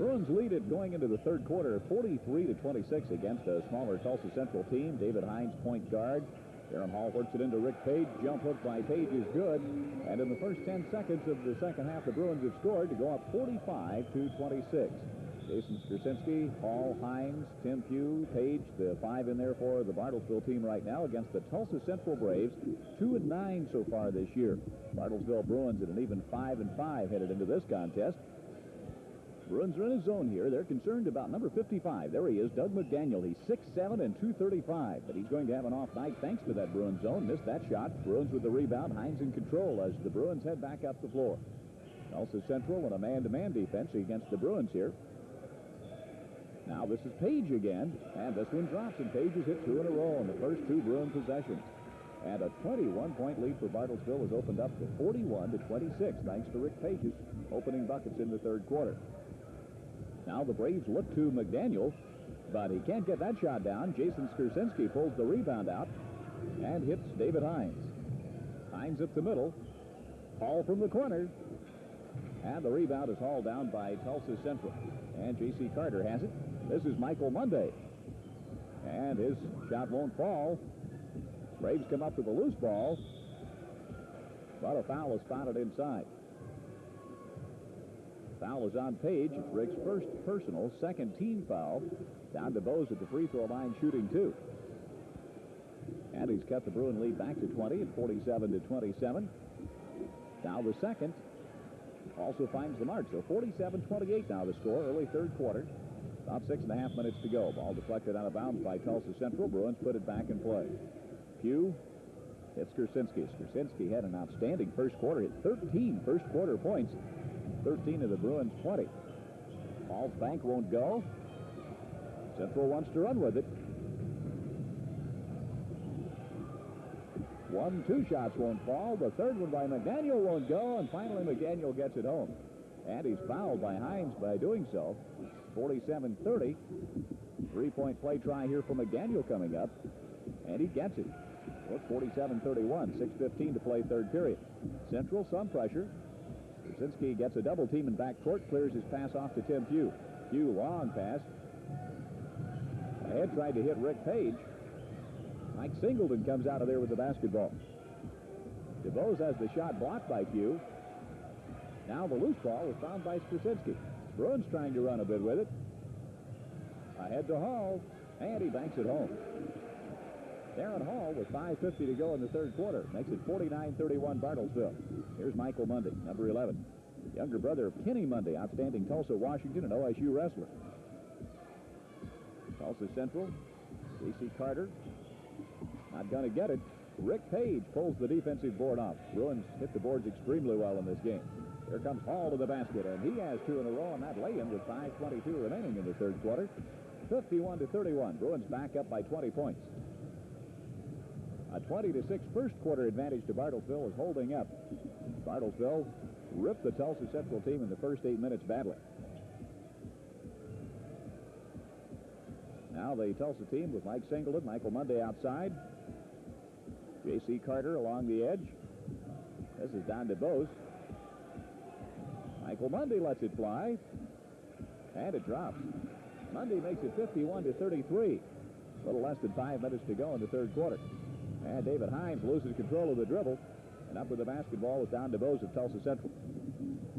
Bruins lead it going into the third quarter, 43-26 against a smaller Tulsa Central team. David Hines, point guard. Aaron Hall works it into Rick Page. Jump hook by Page is good. And in the first 10 seconds of the second half, the Bruins have scored to go up 45-26. Jason Skurczynski, Hall, Hines, Tim Pugh, Page, the five in there for the Bartlesville team right now against the Tulsa Central Braves. 2-9 so far this year. Bartlesville Bruins at an even 5-5 headed into this contest. Bruins are in a zone here. They're concerned about number 55. There he is, Doug McDaniel. He's 6'7" and 235, but he's going to have an off night thanks to that Bruins zone. Missed that shot. Bruins with the rebound. Hines in control as the Bruins head back up the floor. Tulsa Central in a man-to-man defense against the Bruins here. Now this is Page again, and this one drops, and Page has hit two in a row in the first two Bruin possessions. And a 21-point lead for Bartlesville has opened up to 41-26 thanks to Rick Page's opening buckets in the third quarter. Now the Braves look to McDaniel, but he can't get that shot down. Jason Skurczynski pulls the rebound out and hits David Hines. Hines up the middle. Hall from the corner. And the rebound is hauled down by Tulsa Central. And J.C. Carter has it. This is Michael Monday. And his shot won't fall. Braves come up with a loose ball. But a foul is spotted inside. Foul is on Page. It's Rick's first personal, second team foul. Down to Bose at the free throw line shooting two. And he's cut the Bruin lead back to 20 at 47-27. Now the second also finds the mark. So 47-28 now the score, early third quarter. About 6.5 minutes to go. Ball deflected out of bounds by Tulsa Central. Bruins put it back in play. Pugh hits Skurczynski. Skurczynski had an outstanding first quarter. Hit 13 first quarter points. 13 of the Bruins 20. Hall's bank won't go. Central wants to run with it. 1-2 shots won't fall. The third one by McDaniel won't go, and finally McDaniel gets it home. And he's fouled by Hines by doing so. 47-30. Three-point play try here for McDaniel coming up. And he gets it. Well, 47-31. 6:15 to play third period. Central, some pressure. Skurczynski gets a double team in backcourt, clears his pass off to Tim Pugh. Pugh, long pass. Ahead tried to hit Rick Page. Mike Singleton comes out of there with the basketball. DeBose has the shot blocked by Pugh. Now the loose ball is found by Skurczynski. Bruins trying to run a bit with it. Ahead to Hall, and he banks it home. Darren Hall with 5:50 to go in the third quarter. Makes it 49-31 Bartlesville. Here's Michael Mundy, number 11. Younger brother of Kenny Mundy, outstanding Tulsa, Washington, and OSU wrestler. Tulsa Central, J.C. Carter. Not going to get it. Rick Page pulls the defensive board off. Bruins hit the boards extremely well in this game. Here comes Hall to the basket, and he has two in a row on that lay-in with 5:22 remaining in the third quarter. 51-31. Bruins back up by 20 points. A 20-6 first quarter advantage to Bartlesville is holding up. Bartlesville ripped the Tulsa Central team in the first 8 minutes badly. Now the Tulsa team with Mike Singleton, Michael Munday outside. J.C. Carter along the edge. This is down to Bose. Michael Munday lets it fly. And it drops. Munday makes it 51-33. A little less than 5 minutes to go in the third quarter. And David Hines loses control of the dribble. And up with the basketball is down to Bose of Tulsa Central.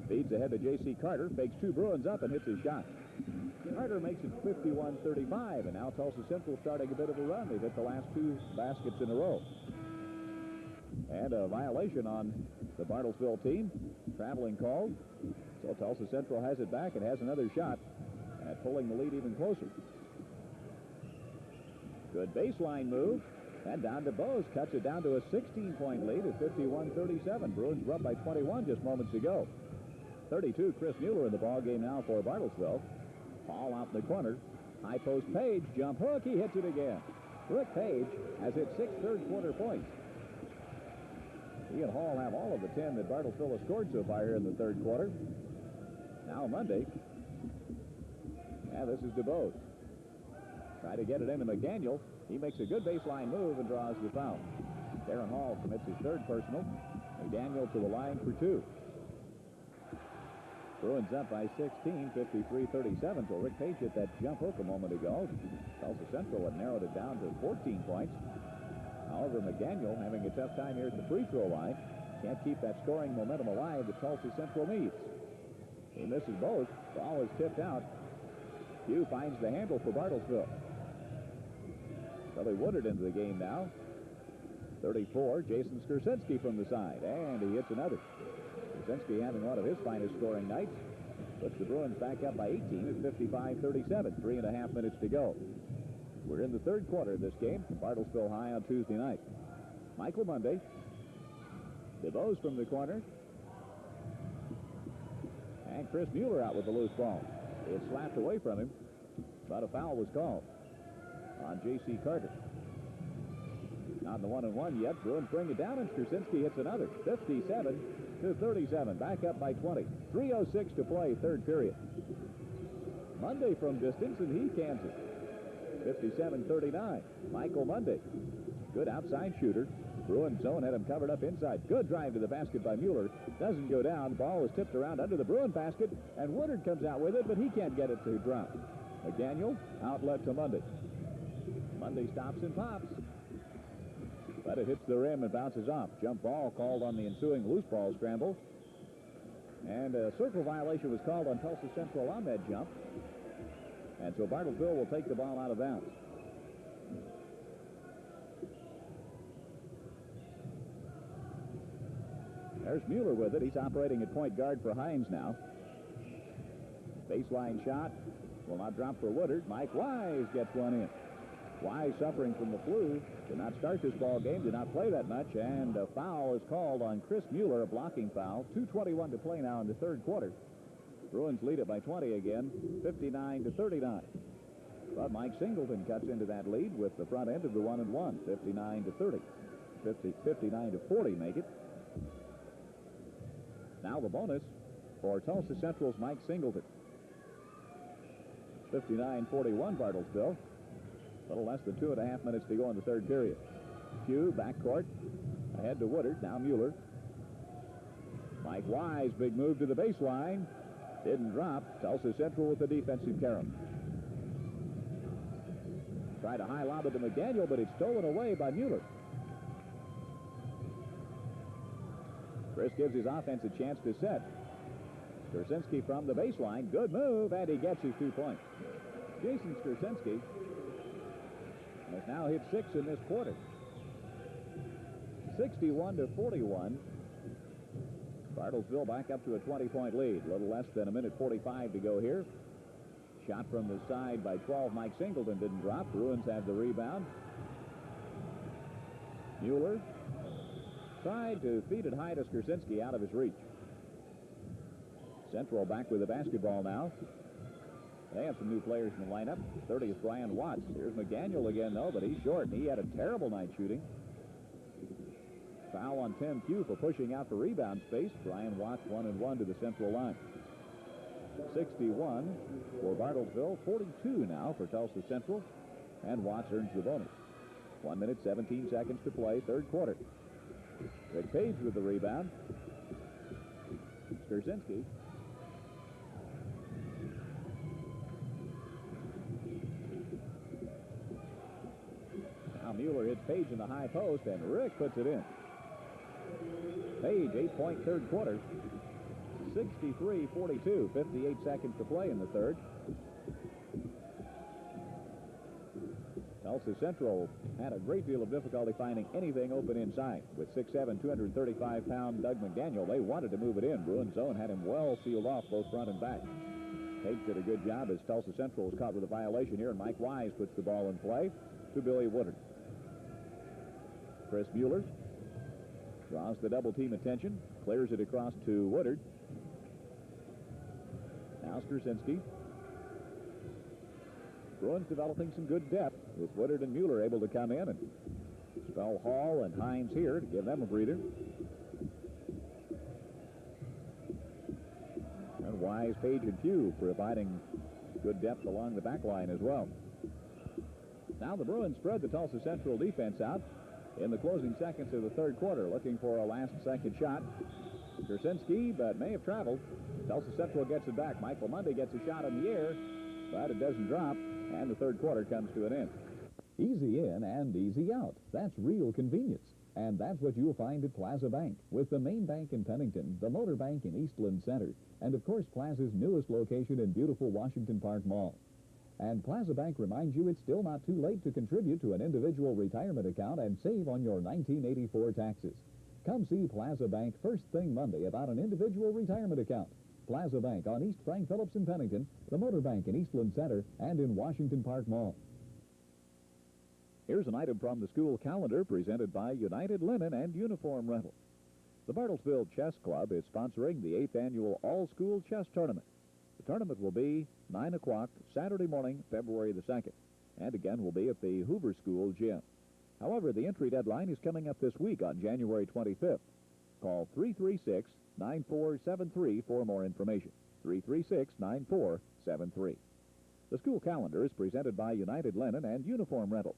Feeds ahead to J.C. Carter. Fakes two Bruins up and hits his shot. Carter makes it 51-35. And now Tulsa Central starting a bit of a run. They've hit the last two baskets in a row. And a violation on the Bartlesville team. Traveling called. So Tulsa Central has it back and has another shot at pulling the lead even closer. Good baseline move. And down to Bose. Cuts it down to a 16-point lead at 51-37. Bruins were up by 21 just moments ago. 32, Chris Mueller in the ballgame now for Bartlesville. Hall out in the corner. High post Page. Jump hook. He hits it again. Rick Page has hit 6 third-quarter points. He and Hall have all of the 10 that Bartlesville has scored so far here in the third quarter. Now Monday. And this is DeBose. Try to get it into McDaniel. He makes a good baseline move and draws the foul. Darren Hall commits his third personal. McDaniel to the line for two. Bruins up by 16, 53-37. So Rick Page hit that jump hook a moment ago. Tulsa Central had narrowed it down to 14 points. However, McDaniel having a tough time here at the free throw line. Can't keep that scoring momentum alive that Tulsa Central needs. He misses both. Ball is tipped out. Hugh finds the handle for Bartlesville. Billy Woodard into the game now. 34, Jason Skurczynski from the side. And he hits another. Skurczynski having one of his finest scoring nights. Puts the Bruins back up by 18 at 55-37. 3.5 minutes to go. We're in the third quarter of this game from Bartlesville High on Tuesday night. Michael Monday. DeVos from the corner. And Chris Mueller out with the loose ball. It slapped away from him, but a foul was called on J.C. Carter. Not in the 1-and-1 yet. Bruins bring it down, and Skurczynski hits another. 57-37. Back up by 20. 3:06 to play, third period. Monday from distance, and he cans it. 57-39. Michael Monday. Good outside shooter. Bruins zone had him covered up inside. Good drive to the basket by Mueller. Doesn't go down. Ball is tipped around under the Bruin basket, and Woodard comes out with it, but he can't get it to drop. McDaniel, outlet to Monday. Monday stops and pops. But it hits the rim and bounces off. Jump ball called on the ensuing loose ball scramble. And a circle violation was called on Tulsa Central on that jump. And so Bartlesville will take the ball out of bounds. There's Mueller with it. He's operating at point guard for Hines now. Baseline shot will not drop for Woodard. Mike Wise gets one in. Wise suffering from the flu. Did not start this ball game. Did not play that much. And a foul is called on Chris Mueller, a blocking foul. 2:21 to play now in the third quarter. Bruins lead it by 20 again, 59-39. But Mike Singleton cuts into that lead with the front end of the 1-and-1, 59-30. 59-40 make it. Now the bonus for Tulsa Central's Mike Singleton. 59-41 Bartlesville. A little less than 2.5 minutes to go in the third period. Hugh, backcourt, ahead to Woodard, now Mueller. Mike Wise, big move to the baseline. Didn't drop. Tulsa Central with the defensive carry. Tried a high lob to McDaniel, but it's stolen away by Mueller. Chris gives his offense a chance to set. Skurczynski from the baseline. Good move, and he gets his 2 points. Jason Skurczynski has now hit 6 in this quarter. 61-41. Bartlesville back up to a 20-point lead. A little less than a minute 45 to go here. Shot from the side by 12. Mike Singleton didn't drop. Bruins have the rebound. Mueller tried to feed it high to Skurczynski, out of his reach. Central back with the basketball now. They have some new players in the lineup. 30th, Brian Watts. Here's McDaniel again, though, but he's short, and he had a terrible night shooting. Foul on Tim Pugh for pushing out the rebound space. Brian Watts 1-and-1 to the Central line. 61 for Bartlesville. 42 now for Tulsa Central. And Watts earns the bonus. 1 minute, 17 seconds to play, third quarter. Rick Page with the rebound. Skurczynski. Now Mueller hits Page in the high post, and Rick puts it in. Page, 8-point third quarter. 63-42. 58 seconds to play in the third. Tulsa Central had a great deal of difficulty finding anything open inside. With 6'7", 235-pound Doug McDaniel, they wanted to move it in. Bruins zone had him well sealed off both front and back. Page did a good job as Tulsa Central was caught with a violation here, and Mike Wise puts the ball in play to Billy Woodard. Chris Mueller draws the double team attention, clears it across to Woodard. Now Skurczynski. Bruins developing some good depth with Woodard and Mueller able to come in and spell Hall and Hines here to give them a breather. And Wise, Page, and Pugh providing good depth along the back line as well. Now the Bruins spread the Tulsa Central defense out in the closing seconds of the third quarter, looking for a last-second shot. Kersinski, but may have traveled. Tulsa Central gets it back. Michael Mundy gets a shot in the air, but it doesn't drop, and the third quarter comes to an end. Easy in and easy out. That's real convenience. And that's what you'll find at Plaza Bank, with the main bank in Pennington, the Motor Bank in Eastland Center, and of course Plaza's newest location in beautiful Washington Park Mall. And Plaza Bank reminds you it's still not too late to contribute to an individual retirement account and save on your 1984 taxes. Come see Plaza Bank first thing Monday about an individual retirement account. Plaza Bank on East Frank Phillips in Pennington, the Motor Bank in Eastland Center, and in Washington Park Mall. Here's an item from the school calendar presented by United Linen and Uniform Rental. The Bartlesville Chess Club is sponsoring the 8th annual all-school chess tournament. The tournament will be 9 o'clock Saturday morning, February the 2nd, and again will be at the Hoover School gym. However, the entry deadline is coming up this week on January 25th. Call 336-9473 for more information. 336-9473. The school calendar is presented by United Linen and Uniform Rental.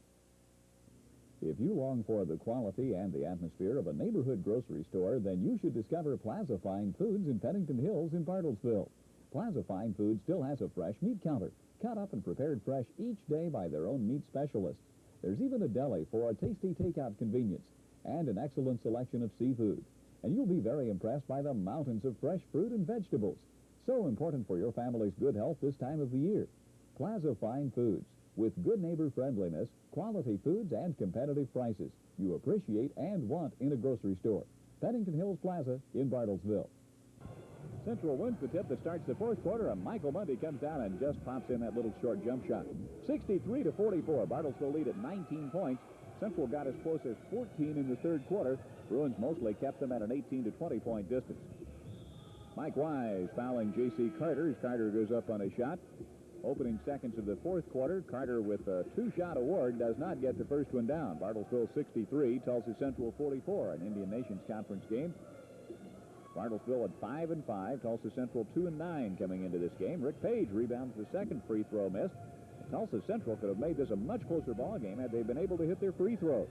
If you long for the quality and the atmosphere of a neighborhood grocery store, then you should discover Plaza Fine Foods in Pennington Hills in Bartlesville. Plaza Fine Foods still has a fresh meat counter, cut up and prepared fresh each day by their own meat specialists. There's even a deli for a tasty takeout convenience and an excellent selection of seafood. And you'll be very impressed by the mountains of fresh fruit and vegetables. So important for your family's good health this time of the year. Plaza Fine Foods. With good neighbor friendliness, quality foods, and competitive prices you appreciate and want in a grocery store. Pennington Hills Plaza in Bartlesville. Central wins the tip that starts the fourth quarter, and Michael Mundy comes down and just pops in that little short jump shot. 63-44. Bartlesville lead at 19 points. Central got as close as 14 in the third quarter. Bruins mostly kept them at an 18 to 20 point distance. Mike Wise fouling J.C. Carter as Carter goes up on a shot. Opening seconds of the fourth quarter, Carter with a two-shot award does not get the first one down. Bartlesville 63, Tulsa Central 44, an Indian Nations Conference game. Bartlesville at 5-5, Tulsa Central 2-9 coming into this game. Rick Page rebounds the second free throw miss. Tulsa Central could have made this a much closer ball game had they been able to hit their free throws.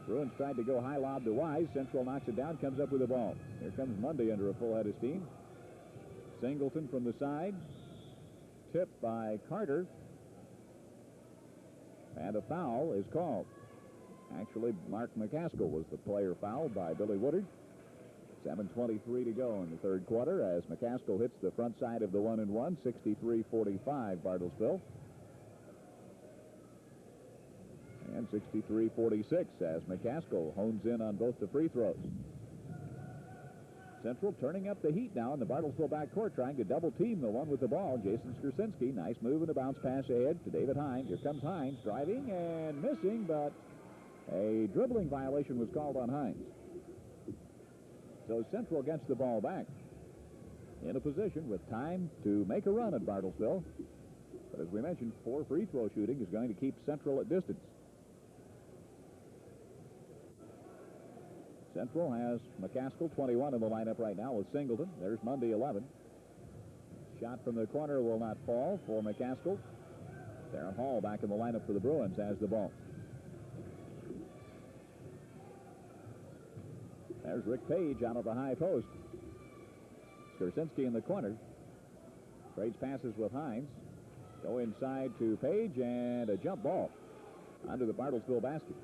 Bruins tried to go high lob to Wise. Central knocks it down, comes up with the ball. Here comes Mundy under a full head of steam. Singleton from the side. Tipped by Carter. And a foul is called. Actually, Mark McCaskill was the player fouled by Billy Woodard. 7:23 to go in the third quarter as McCaskill hits the front side of the 1-and-1. 63-45 Bartlesville. And 63-46 as McCaskill hones in on both the free throws. Central turning up the heat now in the Bartlesville backcourt, trying to double-team the one with the ball. Jason Skursinski, nice move and a bounce pass ahead to David Hines. Here comes Hines, driving and missing, but a dribbling violation was called on Hines. So Central gets the ball back in a position with time to make a run at Bartlesville. But as we mentioned, 4 free throw shooting is going to keep Central at distance. Central has McCaskill, 21 in the lineup right now with Singleton. There's Mundy, 11. Shot from the corner will not fall for McCaskill. Darren Hall back in the lineup for the Bruins has the ball. There's Rick Page out of the high post. Skursinski in the corner. Trades passes with Hines. Go inside to Page, and a jump ball under the Bartlesville basket.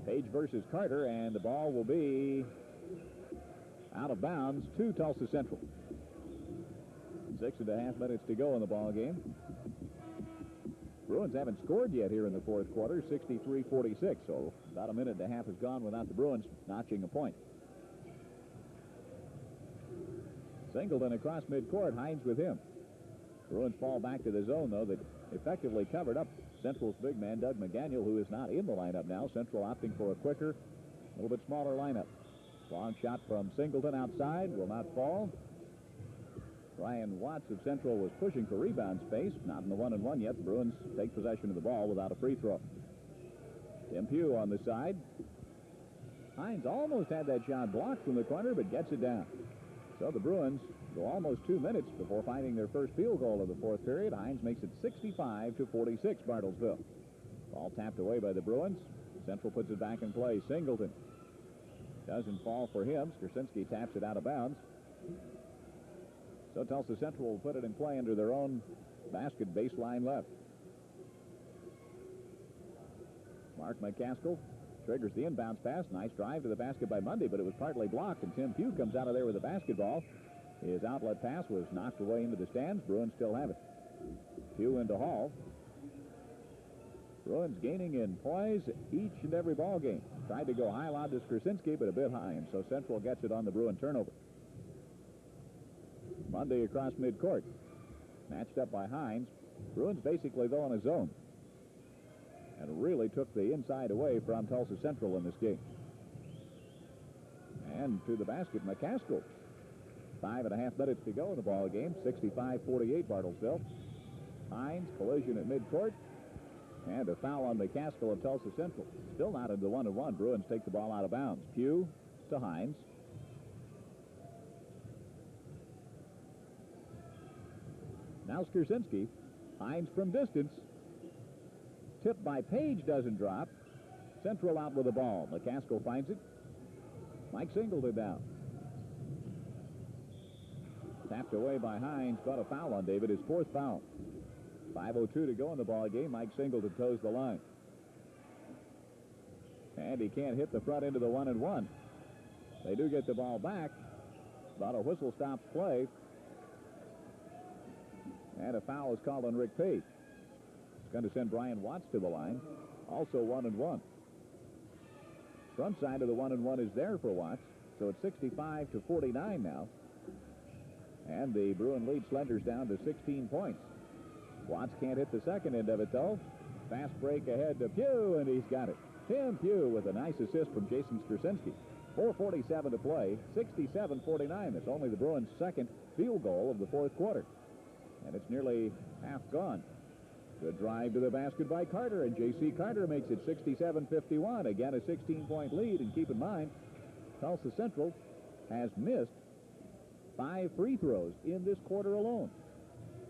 Page versus Carter, and the ball will be out of bounds to Tulsa Central. 6.5 minutes to go in the ball game. Bruins haven't scored yet here in the fourth quarter, 63-46, so about a minute and a half has gone without the Bruins notching a point. Singleton across midcourt, Hines with him. Bruins fall back to the zone, though, that effectively covered up Central's big man, Doug McDaniel, who is not in the lineup now. Central opting for a quicker, a little bit smaller lineup. Long shot from Singleton outside, will not fall. Ryan Watts of Central was pushing for rebound space. Not in the 1-and-1 yet. The Bruins take possession of the ball without a free throw. Tim Pugh on the side. Hines almost had that shot blocked from the corner, but gets it down. So the Bruins go almost 2 minutes before finding their first field goal of the fourth period. Hines makes it 65-46 Bartlesville. Ball tapped away by the Bruins. Central puts it back in play. Singleton. Doesn't fall for him. Skurczynski taps it out of bounds. So Tulsa Central will put it in play under their own basket, baseline left. Mark McCaskill triggers the inbounds pass. Nice drive to the basket by Mundy, but it was partly blocked, and Tim Pugh comes out of there with the basketball. His outlet pass was knocked away into the stands. Bruins still have it. Pugh into Hall. Bruins gaining in poise each and every ball game. Tried to go high lob to Skurczynski, but a bit high, and so Central gets it on the Bruin turnover. Mundy across midcourt. Matched up by Hines. Bruins basically, though, in a zone. And really took the inside away from Tulsa Central in this game. And to the basket, McCaskill. 5.5 minutes to go in the ball game. 65-48 Bartlesville. Hines, collision at midcourt. And a foul on McCaskill of Tulsa Central. Still not into the 1-1. Bruins take the ball out of bounds. Pugh to Hines. Now Skurczynski. Hines from distance. Tipped by Page, doesn't drop. Central out with the ball. McCaskill finds it. Mike Singleton down. Tapped away by Hines. Got a foul on David. His fourth foul. 5:02 to go in the ball game. Mike Singleton toes the line. And he can't hit the front end of the 1-1. They do get the ball back. But a whistle stops play. And a foul is called on Rick Page. It's going to send Brian Watts to the line. Also 1-1. Front side of the 1-1 is there for Watts. So it's 65-49 now. And the Bruin lead slenders down to 16 points. Watts can't hit the second end of it, though. Fast break ahead to Pugh, and he's got it. Tim Pugh with a nice assist from Jason Skurczynski. 4:47 to play. 67-49. That's only the Bruins' second field goal of the fourth quarter. And it's nearly half gone. Good drive to the basket by Carter, and J.C. Carter makes it 67-51. Again, a 16-point lead, and keep in mind, Tulsa Central has missed 5 free throws in this quarter alone.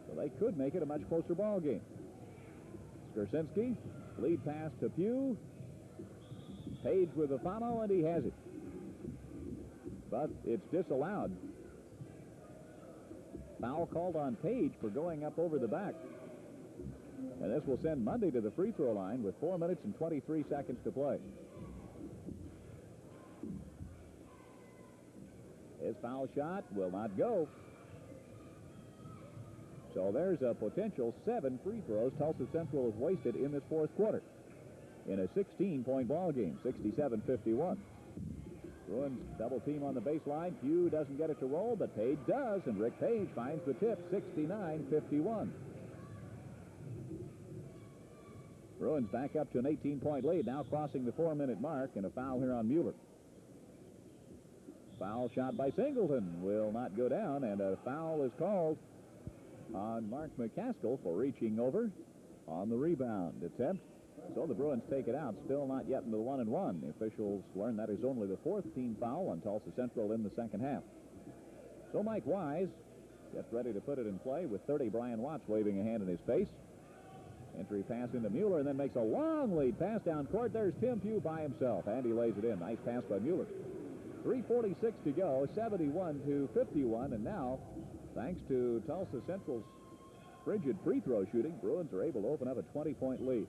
So they could make it a much closer ball game. Skurczynski, lead pass to Pugh. Page with a follow, and he has it. But it's disallowed. Foul called on Page for going up over the back. And this will send Mundy to the free throw line with 4 minutes and 23 seconds to play. His foul shot will not go. So there's a potential 7 free throws Tulsa Central has wasted in this fourth quarter. In a 16-point ball game, 67-51. Bruins double team on the baseline. Pugh doesn't get it to roll, but Page does, and Rick Page finds the tip, 69-51. Bruins back up to an 18-point lead, now crossing the 4-minute mark, and a foul here on Mueller. Foul shot by Singleton will not go down, and a foul is called on Mark McCaskill for reaching over on the rebound attempt. So the Bruins take it out, still not yet into the 1-1. The officials learn that is only the 4th team foul on Tulsa Central in the second half. So Mike Wise gets ready to put it in play with 30. Brian Watts waving a hand in his face. Entry pass into Mueller, and then makes a long lead pass down court. There's Tim Pugh by himself, and he lays it in. Nice pass by Mueller. 3:46 to go, 71-51, and now, thanks to Tulsa Central's frigid free throw shooting, Bruins are able to open up a 20-point lead.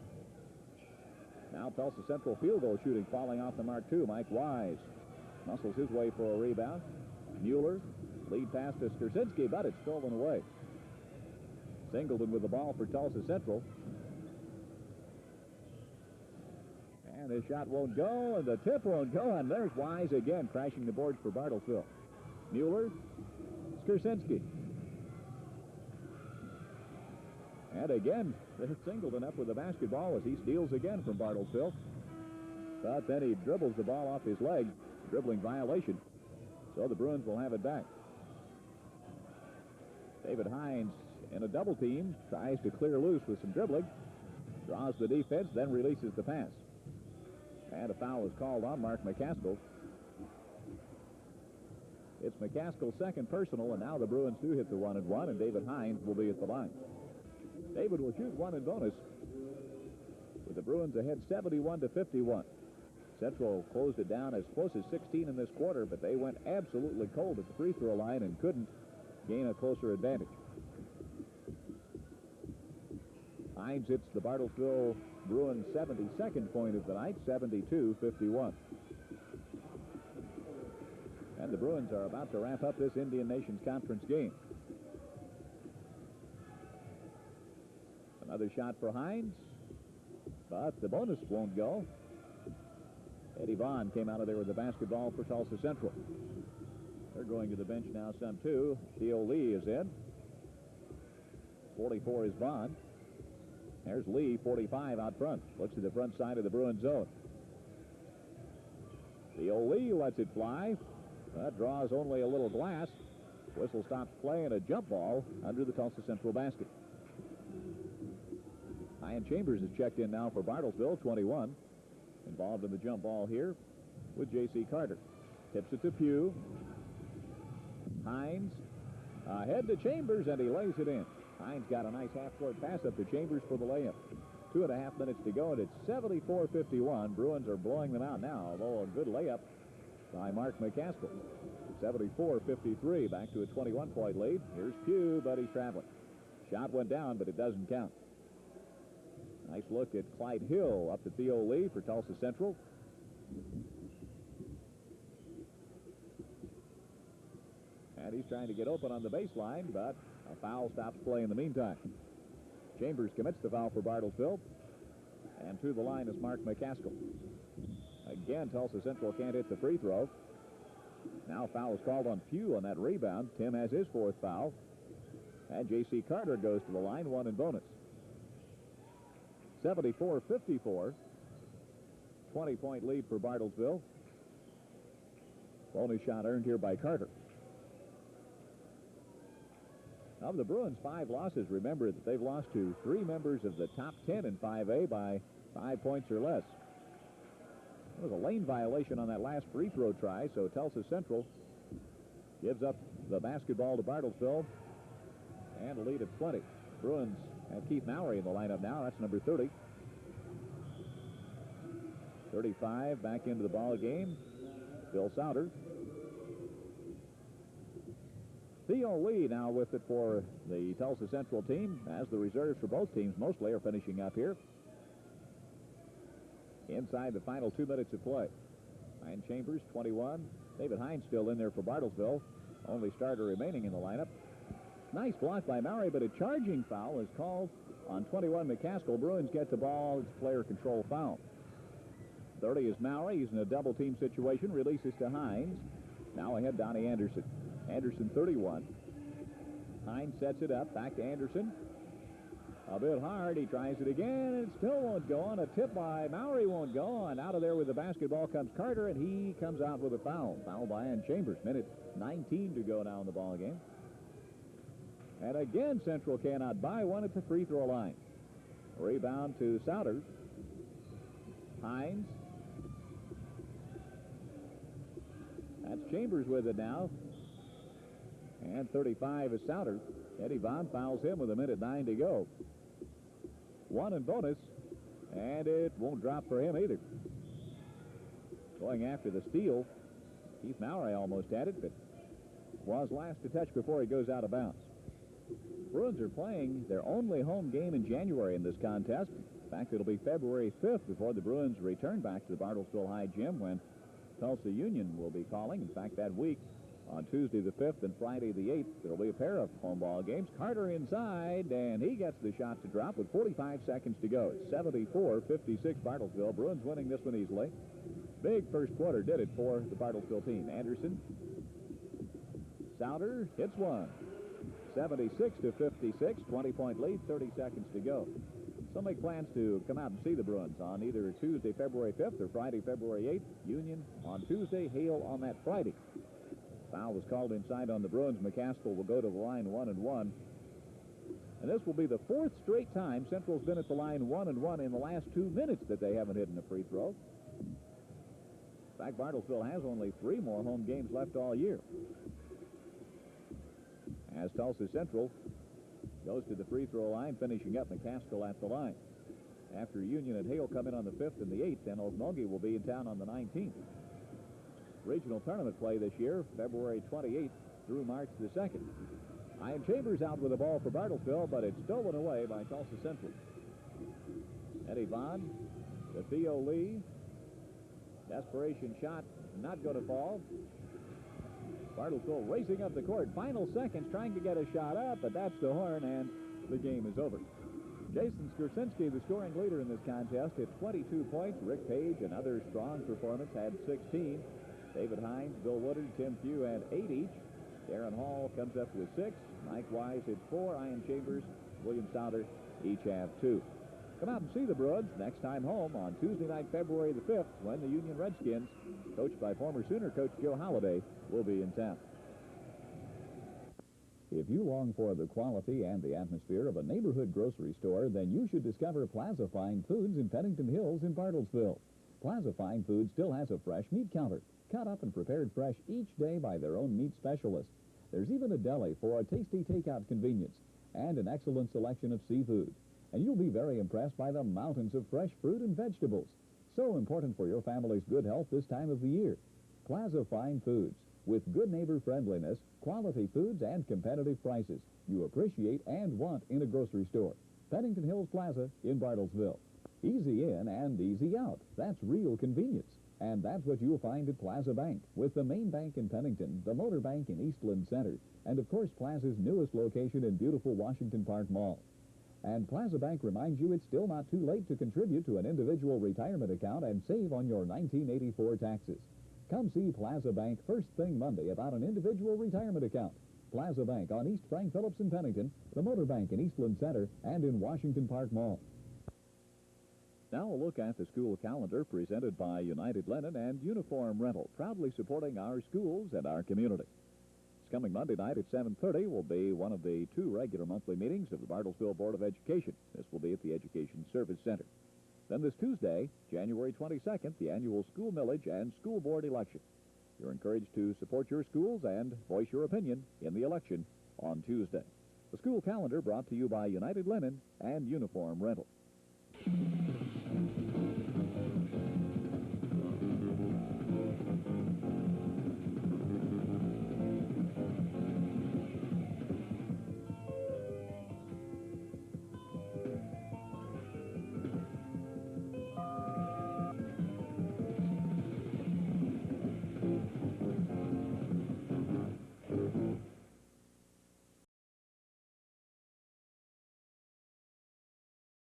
Now Tulsa Central field goal shooting falling off the mark, too. Mike Wise muscles his way for a rebound. Mueller, lead pass to Skurczynski, but it's stolen away. Singleton with the ball for Tulsa Central. And his shot won't go, and the tip won't go, and there's Wise again, crashing the boards for Bartlesville. Mueller, Skurczynski. And again, there's Singleton up with the basketball as he steals again from Bartlesville. But then he dribbles the ball off his leg, dribbling violation. So the Bruins will have it back. David Hines in a double team, tries to clear loose with some dribbling, draws the defense, then releases the pass. And a foul is called on Mark McCaskill. It's McCaskill's second personal, and now the Bruins do hit the 1-1, and David Hines will be at the line. David will shoot one in bonus, with the Bruins ahead 71-51. Central closed it down as close as 16 in this quarter, but they went absolutely cold at the free throw line and couldn't gain a closer advantage. Hines hits the Bartlesville Bruins' 72nd point of the night, 72-51. And the Bruins are about to wrap up this Indian Nations Conference game. Another shot for Hines, but the bonus won't go. Eddie Vaughn came out of there with the basketball for Tulsa Central. They're going to the bench now, some two. Theo Lee is in. 44 is Vaughn. There's Lee, 45 out front. Looks at the front side of the Bruins zone. Theo Lee lets it fly. That draws only a little glass. Whistle stops play and a jump ball under the Tulsa Central basket. Ian Chambers is checked in now for Bartlesville, 21. Involved in the jump ball here with J.C. Carter. Tips it to Pugh. Hines ahead to Chambers, and he lays it in. Hines got a nice half-court pass up to Chambers for the layup. 2.5 minutes to go, and it's 74-51. Bruins are blowing them out now, although a good layup by Mark McCaskill. 74-53, back to a 21-point lead. Here's Pugh, but he's traveling. Shot went down, but it doesn't count. Nice look at Clyde Hill up to Theo Lee for Tulsa Central. And he's trying to get open on the baseline, but a foul stops play in the meantime. Chambers commits the foul for Bartlesville. And to the line is Mark McCaskill. Again, Tulsa Central can't hit the free throw. Now foul is called on Pugh on that rebound. Tim has his fourth foul. And J.C. Carter goes to the line, one in bonus. 74-54. 20-point lead for Bartlesville. Bonus shot earned here by Carter. Of the Bruins' 5 losses, remember that they've lost to 3 members of the top 10 in 5A by 5 points or less. There was a lane violation on that last free throw try, so Tulsa Central gives up the basketball to Bartlesville and a lead of 20. Bruins have Keith Mowry in the lineup now. That's number 30. 35 back into the ball game. Bill Souter. Theo Lee now with it for the Tulsa Central team, as the reserves for both teams mostly are finishing up here. Inside the final 2 minutes of play. Ian Chambers, 21. David Hines still in there for Bartlesville. Only starter remaining in the lineup. Nice block by Mowry, but a charging foul is called on 21 McCaskill. Bruins get the ball. It's player control foul. 30 is Mowry. He's in a double team situation. Releases to Hines. Now ahead Donnie Anderson. Anderson 31. Hines sets it up. Back to Anderson. A bit hard. He tries it again, and it still won't go on. A tip by Mowry won't go on. Out of there with the basketball comes Carter, and he comes out with a foul. Foul by Ian Chambers. Minute 19 to go now in the ball game. And again, Central cannot buy one at the free throw line. Rebound to Souter. Hines. That's Chambers with it now. And 35 is Souter. Eddie Vaughn fouls him with 1:09 to go. One in bonus, and it won't drop for him either. Going after the steal. Keith Mowry almost had it, but was last to touch before he goes out of bounds. Bruins are playing their only home game in January in this contest. In fact, it'll be February 5th before the Bruins return back to the Bartlesville High Gym, when Tulsa Union will be calling. In fact, that week, on Tuesday the 5th and Friday the 8th, there will be a pair of home ball games. Carter inside, and he gets the shot to drop with 45 seconds to go. It's 74-56 Bartlesville. Bruins winning this one easily. Big first quarter did it for the Bartlesville team. Anderson. Souter hits one. 76-56, 20-point lead, 30 seconds to go. So make plans to come out and see the Bruins on either Tuesday, February 5th, or Friday, February 8th. Union on Tuesday, Hale on that Friday. Foul was called inside on the Bruins. McCaskill will go to the line 1-1. And this will be the 4th straight time Central's been at the line 1-1 in the last 2 minutes that they haven't hit a free throw. In fact, Bartlesville has only 3 more home games left all year. As Tulsa Central goes to the free throw line, finishing up McCaskill at the line. after Union and Hale come in on the 5th and the 8th, and Okmulgee will be in town on the 19th. Regional tournament play this year, February 28th through March the 2nd. Ian Chambers out with the ball for Bartlesville, but it's stolen away by Tulsa Central. Eddie Vaughn to Theo Lee. Desperation shot, not going to fall. Bartlesville racing up the court. Final seconds trying to get a shot up, but that's the horn, and the game is over. Jason Skurczynski, the scoring leader in this contest, hit 22 points. Rick Page, another strong performance, had 16. David Hines, Bill Woodard, Tim Pugh had 8 each. Darren Hall comes up with 6. Mike Wise hit 4. Ian Chambers, William Souther each have 2. Come out and see the Bruins next time home on Tuesday night, February the 5th, when the Union Redskins, coached by former Sooner coach Joe Holliday, will be in town. If you long for the quality and the atmosphere of a neighborhood grocery store, then you should discover Plaza Fine Foods in Pennington Hills in Bartlesville. Plaza Fine Foods still has a fresh meat counter, cut up and prepared fresh each day by their own meat specialists. There's even a deli for a tasty takeout convenience and an excellent selection of seafood. And you'll be very impressed by the mountains of fresh fruit and vegetables. So important for your family's good health this time of the year. Plaza Fine Foods. With good neighbor friendliness, quality foods, and competitive prices you appreciate and want in a grocery store. Pennington Hills Plaza in Bartlesville. Easy in and easy out. That's real convenience. And that's what you'll find at Plaza Bank, with the main bank in Pennington, the Motor Bank in Eastland Center, and of course Plaza's newest location in beautiful Washington Park Mall. And Plaza Bank reminds you it's still not too late to contribute to an individual retirement account and save on your 1984 taxes. Come see Plaza Bank first thing Monday about an individual retirement account. Plaza Bank on East Frank Phillips in Pennington, the Motor Bank in Eastland Center, and in Washington Park Mall. Now a look at the school calendar presented by United Linen and Uniform Rental, proudly supporting our schools and our community. This coming Monday night at 7:30 will be one of the 2 regular monthly meetings of the Bartlesville Board of Education. This will be at the Education Service Center. Then this Tuesday, January 22nd, the annual school millage and school board election. You're encouraged to support your schools and voice your opinion in the election on Tuesday. The school calendar brought to you by United Linen and Uniform Rental.